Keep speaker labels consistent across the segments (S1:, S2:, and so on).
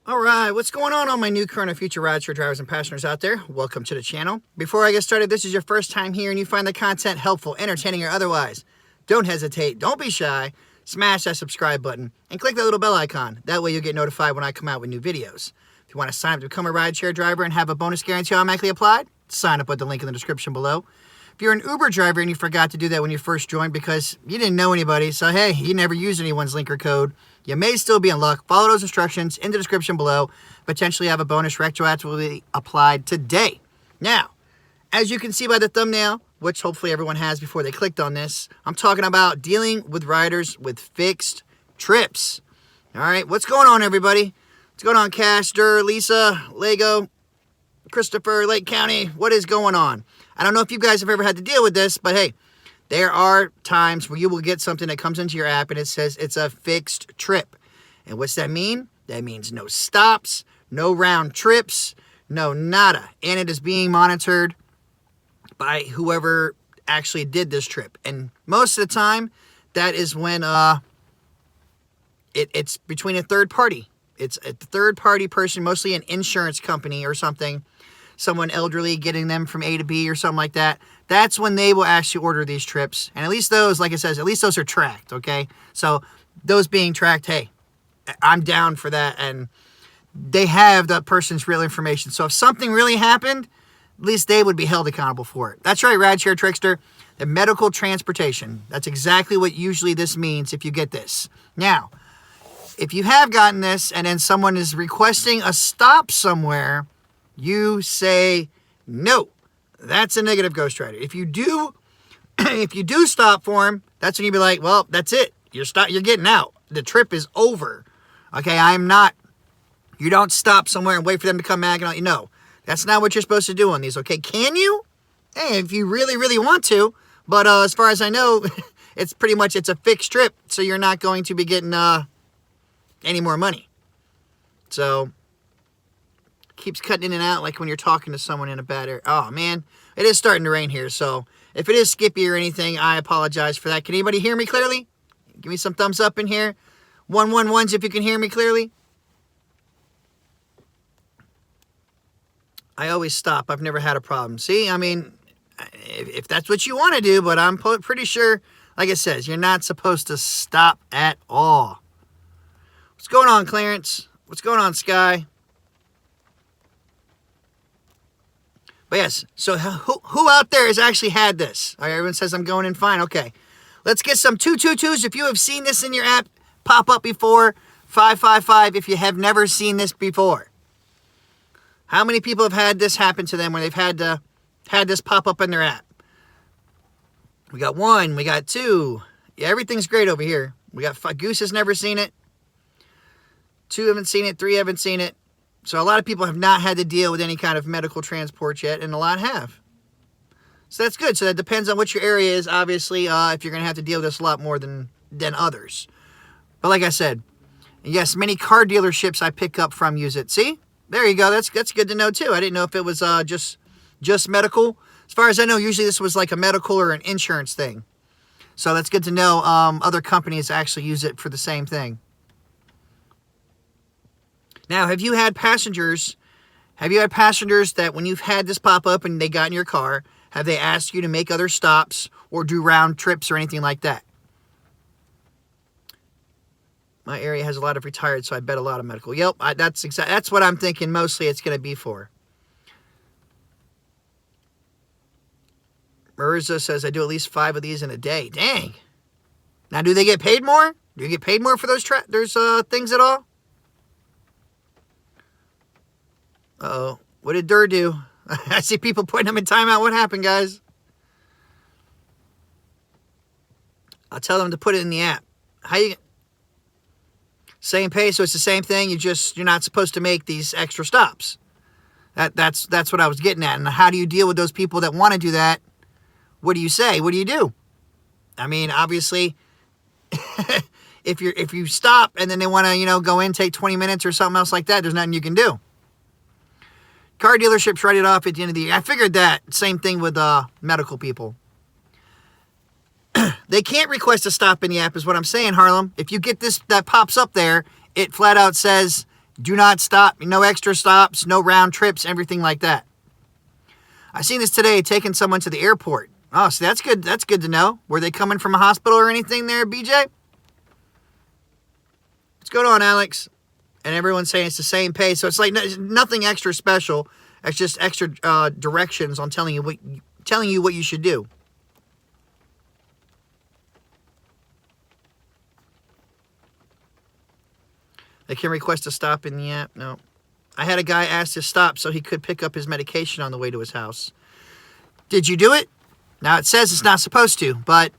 S1: All right, what's going on all my new, current, and future rideshare drivers and passengers out there? Welcome to the channel. Before I get started, this is your first time here and you find the content helpful, entertaining, or otherwise. Don't hesitate, don't be shy, smash that subscribe button, and click that little bell icon. That way you'll get notified when I come out with new videos. If you want to sign up to become a rideshare driver and have a bonus guarantee automatically applied, sign up with the link in the description below. If you're an Uber driver and you forgot to do that when you first joined because you didn't know anybody, so hey, you never used anyone's link or code, you may still be in luck. Follow those instructions in the description below. Potentially have a bonus retroactively applied today. Now, as you can see by the thumbnail, which hopefully everyone has before they clicked on this, I'm talking about dealing with riders with fixed trips. All right, what's going on, everybody? What's going on, Cash, Dur, Lisa, Lego, Christopher, Lake County? What is going on? I don't know if you guys have ever had to deal with this, but hey, there are times where you will get something that comes into your app and it says it's a fixed trip. And what's that mean? That means no stops, no round trips, no nada. And it is being monitored by whoever actually did this trip. And most of the time, that is when it's between a third party. It's a third party person, mostly an insurance company or something. Someone elderly getting them from A to B or something like that. That's when they will actually order these trips. And at least those, like it says, at least those are tracked, okay? So those being tracked, hey, I'm down for that. And they have the person's real information. So if something really happened, at least they would be held accountable for it. That's right, Rideshare Trickster. The medical transportation. That's exactly what usually this means if you get this. Now, if you have gotten this and then someone is requesting a stop somewhere, you say no. That's a negative ghostwriter. If you do, stop for him, that's when you be like, well, that's it. You're getting out. The trip is over. Okay, you don't stop somewhere and wait for them to come back and no. That's not what you're supposed to do on these, okay? Can you? Hey, if you really, really want to. But as far as I know, it's a fixed trip, so you're not going to be getting any more money. So keeps cutting in and out like when you're talking to someone in a bad area. Oh, man. It is starting to rain here, so if it is skippy or anything, I apologize for that. Can anybody hear me clearly? Give me some thumbs up in here. 111s if you can hear me clearly. I always stop. I've never had a problem. See, I mean, if that's what you want to do, but I'm pretty sure, like it says, you're not supposed to stop at all. What's going on, Clarence? What's going on, Sky? But yes, so who out there has actually had this? All right, everyone says I'm going in fine. Okay, let's get some 222s. If you have seen this in your app pop up before, 555 if you have never seen this before. How many people have had this happen to them when they've had this pop up in their app? We got 1, we got 2. Yeah, everything's great over here. We got 5. Goose has never seen it. 2 haven't seen it. 3 haven't seen it. So a lot of people have not had to deal with any kind of medical transport yet, and a lot have. So that's good. So that depends on what your area is, obviously, if you're going to have to deal with this a lot more than others. But like I said, yes, many car dealerships I pick up from use it. See? There you go. That's good to know, too. I didn't know if it was just medical. As far as I know, usually this was like a medical or an insurance thing. So that's good to know. Other companies actually use it for the same thing. Now, have you had passengers that when you've had this pop up and they got in your car, have they asked you to make other stops or do round trips or anything like that? My area has a lot of retired, so I bet a lot of medical. Yep, that's what I'm thinking mostly it's going to be for. Mirza says, I do at least 5 of these in a day. Dang. Now, do they get paid more? Do you get paid more for those things at all? Uh-oh. What did Dur do? I see people putting them in timeout. What happened, guys? I'll tell them to put it in the app. How you... Same pay, so it's the same thing. You're not supposed to make these extra stops. That's what I was getting at. And how do you deal with those people that want to do that? What do you say? What do you do? I mean, obviously, if you stop and then they want to, go in, take 20 minutes or something else like that, there's nothing you can do. Car dealerships write it off at the end of the year. I figured that. Same thing with medical people. They can't request a stop in the app is what I'm saying, Harlem. If you get this that pops up there, it flat out says Do not stop. No extra stops, no round trips, everything like that. I seen this today, taking someone to the airport. Oh, so that's good. That's good to know. Were they coming from a hospital or anything there, BJ? What's going on, Alex? And everyone's saying it's the same pay. So it's like nothing extra special. It's just extra directions on telling you what you should do. They can request a stop in the app. No. I had a guy ask to stop so he could pick up his medication on the way to his house. Did you do it? Now, it says it's not supposed to, but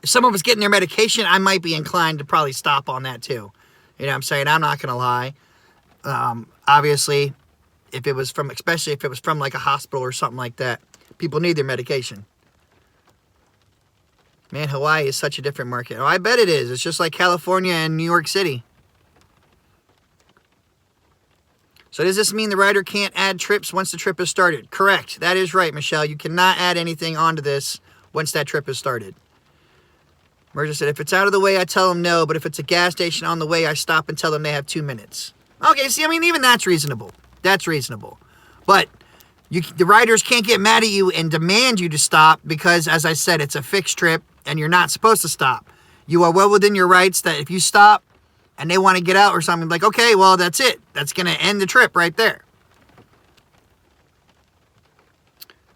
S1: if someone was getting their medication, I might be inclined to probably stop on that too. You know what I'm saying? I'm not going to lie. Obviously, especially if it was from like a hospital or something like that, people need their medication. Man, Hawaii is such a different market. Oh, I bet it is. It's just like California and New York City. So does this mean the rider can't add trips once the trip is started? Correct. That is right, Michelle. You cannot add anything onto this once that trip is started. Merger said, if it's out of the way, I tell them no. But if it's a gas station on the way, I stop and tell them they have 2 minutes. Okay, see, I mean, even that's reasonable. That's reasonable. But the riders can't get mad at you and demand you to stop because, as I said, it's a fixed trip and you're not supposed to stop. You are well within your rights that if you stop and they want to get out or something, like, okay, well, that's it. That's going to end the trip right there.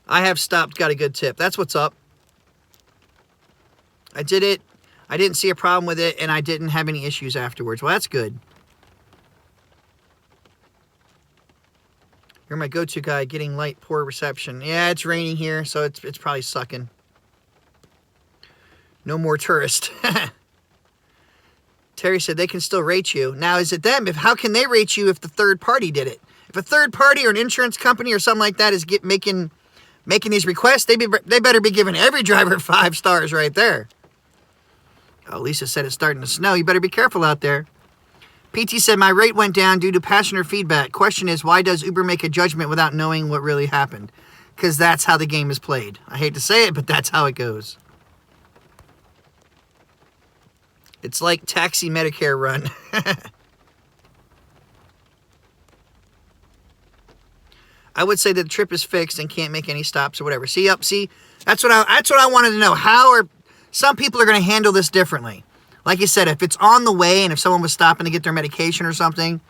S1: I have stopped, got a good tip. That's what's up. I did it. I didn't see a problem with it, and I didn't have any issues afterwards. Well, that's good. You're my go-to guy, getting light, poor reception. Yeah, it's raining here, so it's probably sucking. No more tourists. Terry said they can still rate you. Now, is it them? How can they rate you if the third party did it? If a third party or an insurance company or something like that is making these requests, they better be giving every driver 5 stars right there. Oh, Lisa said it's starting to snow. You better be careful out there. PT said my rate went down due to passenger feedback. Question is, why does Uber make a judgment without knowing what really happened? Because that's how the game is played. I hate to say it, but that's how it goes. It's like taxi Medicare run. I would say that the trip is fixed and can't make any stops or whatever. See, that's what I wanted to know. How are some people are going to handle this differently? Like you said, if it's on the way and if someone was stopping to get their medication or something,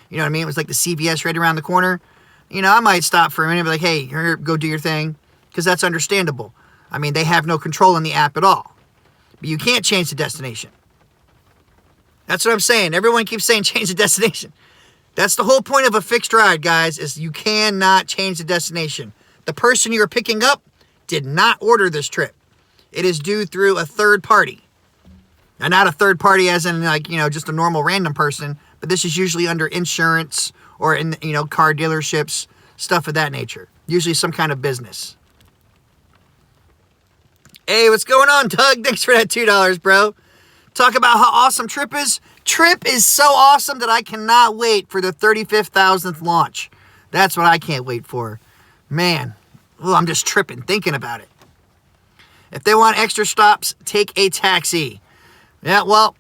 S1: you know what I mean? It was like the CVS right around the corner. You know, I might stop for a minute and be like, hey, here, go do your thing. Because that's understandable. I mean, they have no control in the app at all. But you can't change the destination. That's what I'm saying. Everyone keeps saying change the destination. That's the whole point of a fixed ride, guys, is you cannot change the destination. The person you're picking up did not order this trip. It is due through a third party. And not a third party as in, like, you know, just a normal random person, but this is usually under insurance or in, you know, car dealerships, stuff of that nature. Usually some kind of business. Hey, what's going on, Doug? Thanks for that $2, bro. Talk about how awesome Trip is. Trip is so awesome that I cannot wait for the 35,000th launch. That's what I can't wait for. Man, I'm just tripping thinking about it. If they want extra stops, take a taxi. Yeah, well,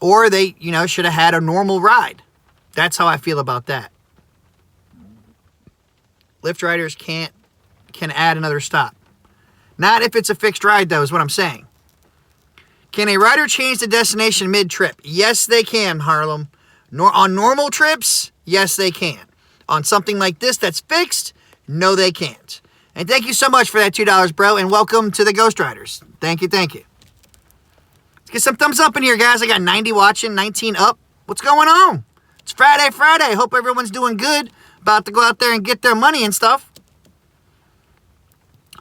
S1: or they, you know, should have had a normal ride. That's how I feel about that. Lyft riders can add another stop. Not if it's a fixed ride, though, is what I'm saying. Can a rider change the destination mid-trip? Yes, they can, Harlem. On normal trips, yes, they can. On something like this that's fixed, no, they can't. And thank you so much for that $2, bro, and welcome to the Ghost Riders. Thank you, thank you. Let's get some thumbs up in here, guys. I got 90 watching, 19 up. What's going on? It's Friday. Hope everyone's doing good. About to go out there and get their money and stuff.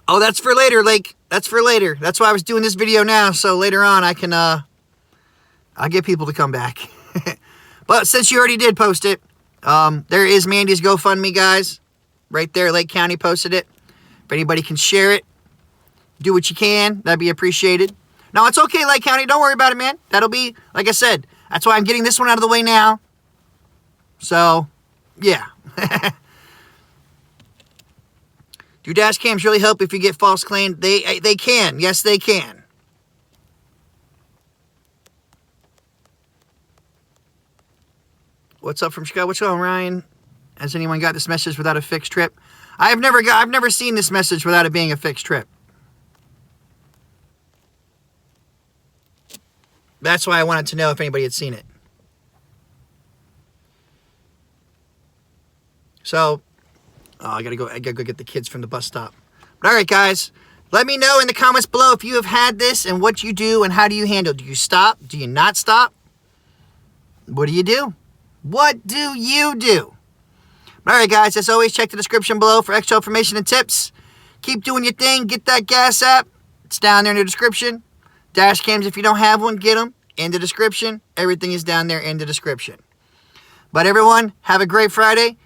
S1: Oh, that's for later, Lake. That's for later. That's why I was doing this video now, so later on I can, I'll get people to come back. But since you already did post it, there is Mandy's GoFundMe, guys. Right there, Lake County posted it. If anybody can share it, do what you can. That'd be appreciated. No, it's okay, Lake County. Don't worry about it, man. That'll be, like I said, that's why I'm getting this one out of the way now. So, yeah. Do dash cams really help if you get false claimed? They can. Yes, they can. What's up from Chicago? What's going on, Ryan? Has anyone got this message without a fixed trip? I've never seen this message without it being a fixed trip. That's why I wanted to know if anybody had seen it. So, I gotta go get the kids from the bus stop. But all right, guys, let me know in the comments below if you have had this and what you do and how do you handle. Do you stop? Do you not stop? What do you do? What do you do? All right, guys, as always, check the description below for extra information and tips. Keep doing your thing. Get that gas app. It's down there in the description. Dash cams, if you don't have one, get them in the description. Everything is down there in the description. But everyone, have a great Friday.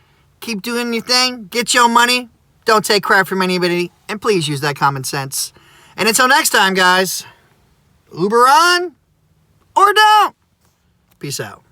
S1: Keep doing your thing. Get your money. Don't take crap from anybody. And please use that common sense. And until next time, guys, Uber on or don't. Peace out.